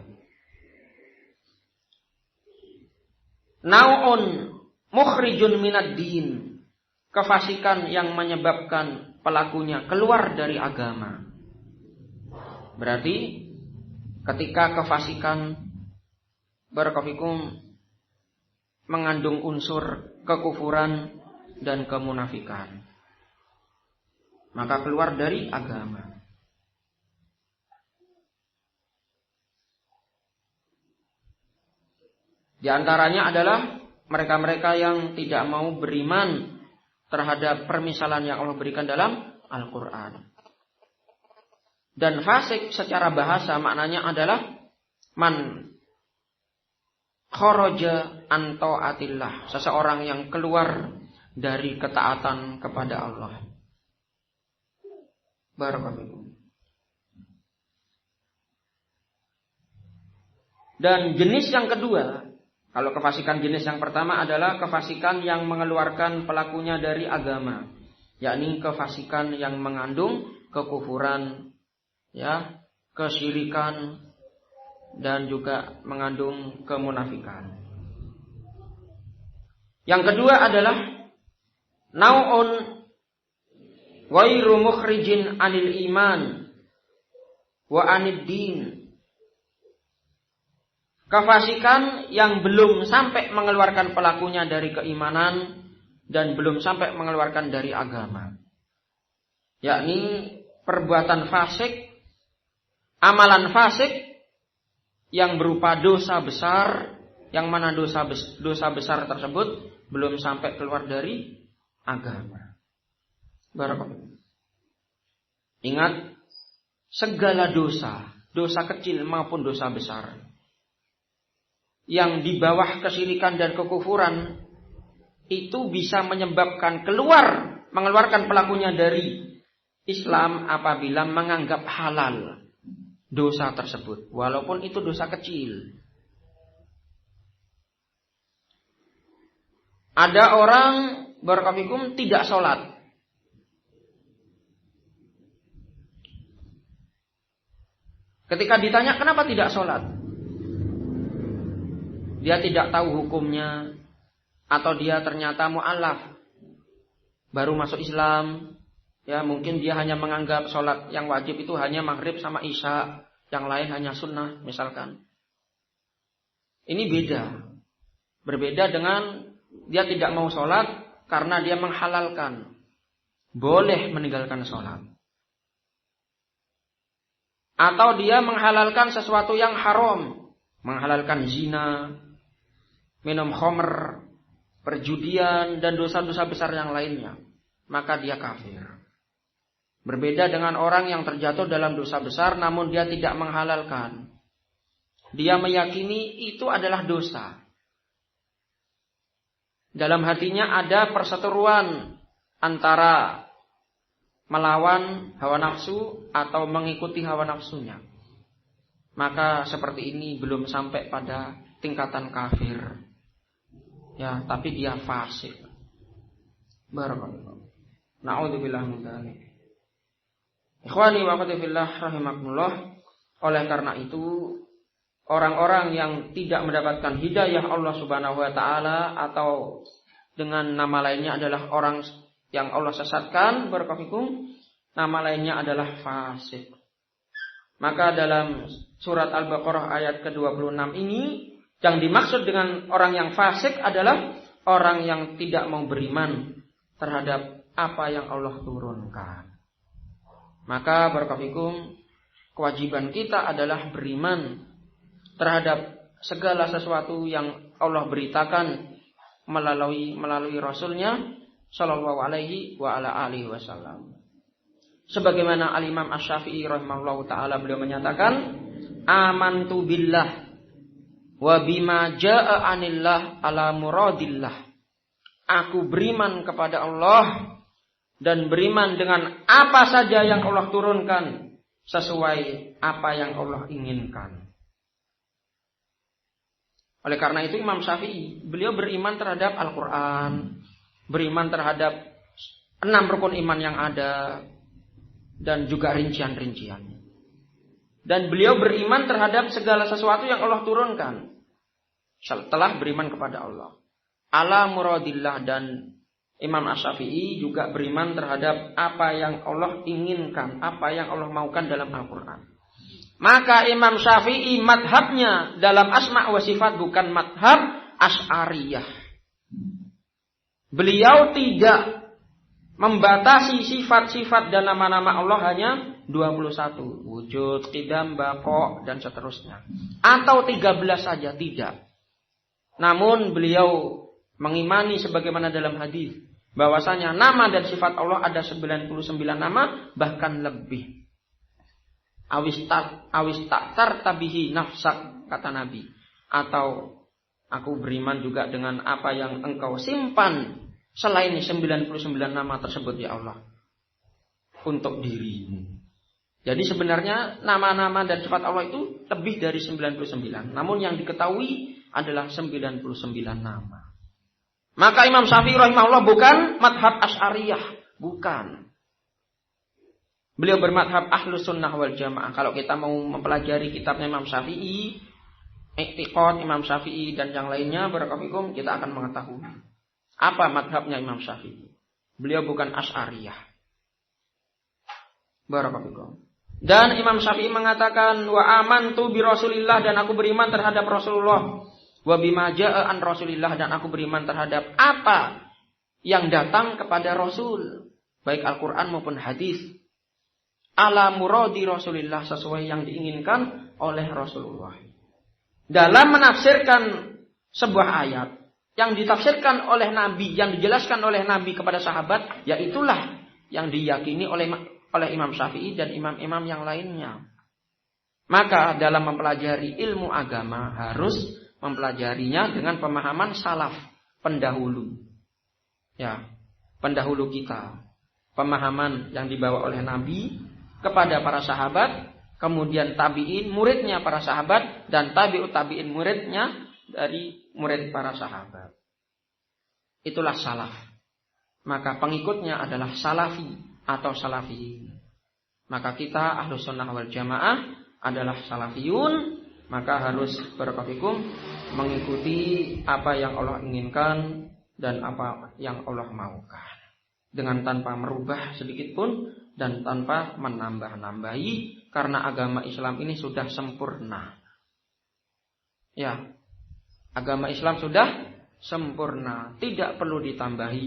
Nau'un mukhrijun minad din, kefasikan yang menyebabkan pelakunya keluar dari agama. Berarti ketika kefasikan barakallahu mengandung unsur kekufuran dan kemunafikan, maka keluar dari agama. Di antaranya adalah mereka-mereka yang tidak mau beriman terhadap permisalan yang Allah berikan dalam Al-Quran. Dan fasik secara bahasa maknanya adalah man kharaja an ta'atillah, seseorang yang keluar dari ketaatan kepada Allah. Barakallahu. Dan jenis yang kedua, kalau kefasikan jenis yang pertama adalah kefasikan yang mengeluarkan pelakunya dari agama, yakni kefasikan yang mengandung kekufuran, ya, kesyirikan, dan juga mengandung kemunafikan. Yang kedua adalah nau'un ghairu mukhrijin 'anil iman wa 'anid din. Kefasikan yang belum sampai mengeluarkan pelakunya dari keimanan dan belum sampai mengeluarkan dari agama. Yakni perbuatan fasik, amalan fasik yang berupa dosa besar, yang mana dosa besar tersebut belum sampai keluar dari agama. Barakallahu. Ingat, segala dosa, dosa kecil maupun dosa besar, yang di bawah kesyirikan dan kekufuran, itu bisa menyebabkan mengeluarkan pelakunya dari Islam apabila menganggap halal dosa tersebut, walaupun itu dosa kecil. Ada orang barakallahu tidak sholat. Ketika ditanya kenapa tidak sholat, dia tidak tahu hukumnya, atau dia ternyata mu'alaf, baru masuk Islam. Ya, mungkin dia hanya menganggap sholat yang wajib itu hanya maghrib sama isya, yang lain hanya sunnah misalkan. Ini berbeda dengan dia tidak mau sholat karena dia menghalalkan boleh meninggalkan sholat, atau dia menghalalkan sesuatu yang haram, menghalalkan zina, minum khamr, perjudian, dan dosa-dosa besar yang lainnya, maka dia kafir. Berbeda dengan orang yang terjatuh dalam dosa besar namun dia tidak menghalalkan. Dia meyakini itu adalah dosa. Dalam hatinya ada perseteruan antara melawan hawa nafsu atau mengikuti hawa nafsunya. Maka seperti ini belum sampai pada tingkatan kafir. Ya, tapi dia fasik. Barakallahu. Na'udzubillah min dzalik. Ikhwani wa akhwati fillah rahimakumullah. Oleh karena itu, orang-orang yang tidak mendapatkan hidayah Allah Subhanahu wa taala, atau dengan nama lainnya adalah orang yang Allah sesatkan, barakallahu, nama lainnya adalah fasik. Maka dalam surat Al-Baqarah ayat ke-26 ini, yang dimaksud dengan orang yang fasik adalah orang yang tidak mau beriman terhadap apa yang Allah turunkan. Maka barakallahu, kewajiban kita adalah beriman terhadap segala sesuatu yang Allah beritakan melalui Rasulnya Shallallahu Alaihi wa ala alihi Wasallam. Sebagaimana Al-Imam Asy-Syafi'i rahimahullahu taala, beliau menyatakan, amantu billah wa bima jaa anillah ala muradillah. Aku beriman kepada Allah dan beriman dengan apa saja yang Allah turunkan sesuai apa yang Allah inginkan. Oleh karena itu Imam Syafi'i, beliau beriman terhadap Al-Quran, beriman terhadap 6 rukun iman yang ada, dan juga rincian-rinciannya. Dan beliau beriman terhadap segala sesuatu yang Allah turunkan setelah beriman kepada Allah. Ala muradillah, dan Imam Asy-Syafi'i juga beriman terhadap apa yang Allah inginkan, apa yang Allah maukan dalam Al-Quran. Maka Imam Syafi'i madhabnya dalam asma wa sifat bukan madhab Asy'ariyah. Beliau tidak membatasi sifat-sifat dan nama-nama Allah hanya 21. Wujud, qidam, baqa, dan seterusnya. Atau 13 saja, tidak. Namun beliau mengimani sebagaimana dalam hadis, bahwasanya nama dan sifat Allah ada 99 nama, bahkan lebih. Awis taktar tabihi nafsak, kata Nabi. Atau aku beriman juga dengan apa yang engkau simpan selain 99 nama tersebut ya Allah untuk dirimu. Jadi sebenarnya nama-nama dan sifat Allah itu lebih dari 99. Namun yang diketahui adalah 99 nama. Maka Imam Syafi'i rahimahullah bukan madhab Asy'ariyah, bukan. Beliau bermadhab Ahlus Sunnah wal Jamaah. Kalau kita mau mempelajari kitabnya Imam Syafi'i, I'tiqad Imam Syafi'i dan yang lainnya, barakallahu kita akan mengetahui apa madhabnya Imam Syafi'i. Beliau bukan Asy'ariyah. Barakallahu. Dan Imam Syafi'i mengatakan wa amantu bi Rasulillah, dan aku beriman terhadap Rasulullah. Wa bima jaa'a an Rasulillah, dan aku beriman terhadap apa yang datang kepada Rasul, baik Al-Qur'an maupun hadis. Ala muradi Rasulillah, sesuai yang diinginkan oleh Rasulullah. Dalam menafsirkan sebuah ayat yang ditafsirkan oleh Nabi, yang dijelaskan oleh Nabi kepada sahabat, yaitulah yang diyakini oleh Imam Syafi'i dan imam-imam yang lainnya. Maka dalam mempelajari ilmu agama harus mempelajarinya dengan pemahaman salaf, pendahulu. Ya, pendahulu kita. Pemahaman yang dibawa oleh Nabi kepada para sahabat, kemudian tabi'in, muridnya para sahabat, dan tabi'ut tabi'in, muridnya dari murid para sahabat. Itulah salaf. Maka pengikutnya adalah salafi atau salafiyin. Maka kita Ahlus Sunnah wal Jamaah adalah salafiyun, maka harus berkofikum mengikuti apa yang Allah inginkan dan apa yang Allah maukan, dengan tanpa merubah sedikit pun dan tanpa menambah-nambahi, karena agama Islam ini sudah sempurna. Ya, agama Islam sudah sempurna, tidak perlu ditambahi,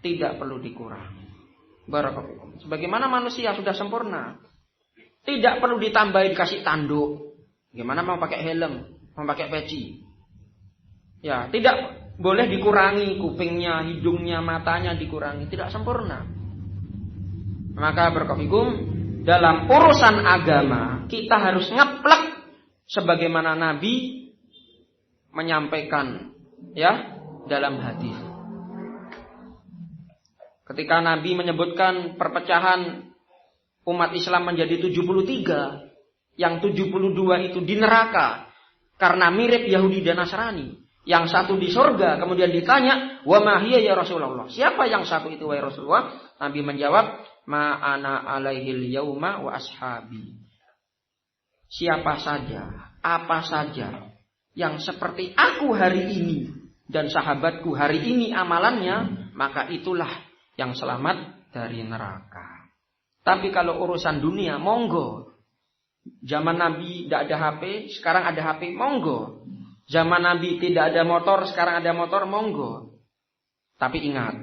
tidak perlu dikurangi. Barakallahu. Sebagaimana manusia sudah sempurna, tidak perlu ditambahi, dikasih tanduk. Gimana mau pakai helm, mau pakai peci? Ya, tidak boleh dikurangi kupingnya, hidungnya, matanya dikurangi, tidak sempurna. Maka barakallahu dalam urusan agama kita harus ngeplek sebagaimana Nabi menyampaikan, ya, dalam hadis. Ketika Nabi menyebutkan perpecahan umat Islam menjadi 73, yang 72 itu di neraka karena mirip Yahudi dan Nasrani, yang satu di surga. Kemudian ditanya, wa ma hiya ya Rasulullah, siapa yang satu itu wahai Rasulullah? Nabi menjawab, ma ana alaihil yauma wa ashabi. Siapa saja, apa saja yang seperti aku hari ini dan sahabatku hari ini amalannya, maka itulah yang selamat dari neraka. Tapi kalau urusan dunia, monggo. Zaman Nabi tidak ada HP, sekarang ada HP, monggo. Zaman Nabi tidak ada motor, sekarang ada motor, monggo. Tapi ingat,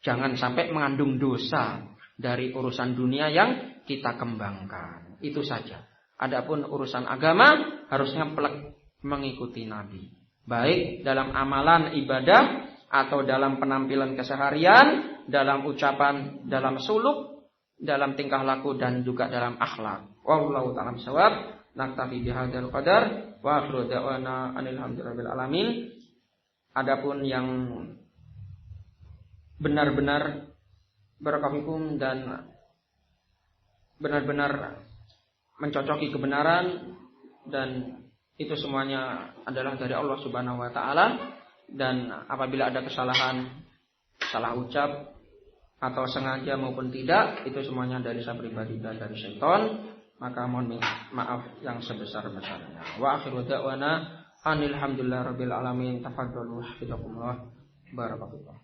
jangan sampai mengandung dosa dari urusan dunia yang kita kembangkan. Itu saja. Adapun urusan agama harusnya plek mengikuti Nabi. Baik dalam amalan ibadah atau dalam penampilan keseharian, dalam ucapan, dalam suluk, dalam tingkah laku dan juga dalam akhlak. Wallahu ta'ala bishawab. Naktafi bihadzal qadar wa akhiru da'wana alhamdulillahirabbil alamin. Adapun yang benar-benar barakallahu dan benar-benar mencocoki kebenaran, dan itu semuanya adalah dari Allah Subhanahu wa taala. Dan apabila ada kesalahan, salah ucap atau sengaja maupun tidak, itu semuanya dari saya pribadi dan dari syaitan. Maka mohon maaf yang sebesar-besarnya. Wa akhiru da'wana alhamdulillahirabbil alamin. Tafadhalu hafizakumullah. Barakallahu.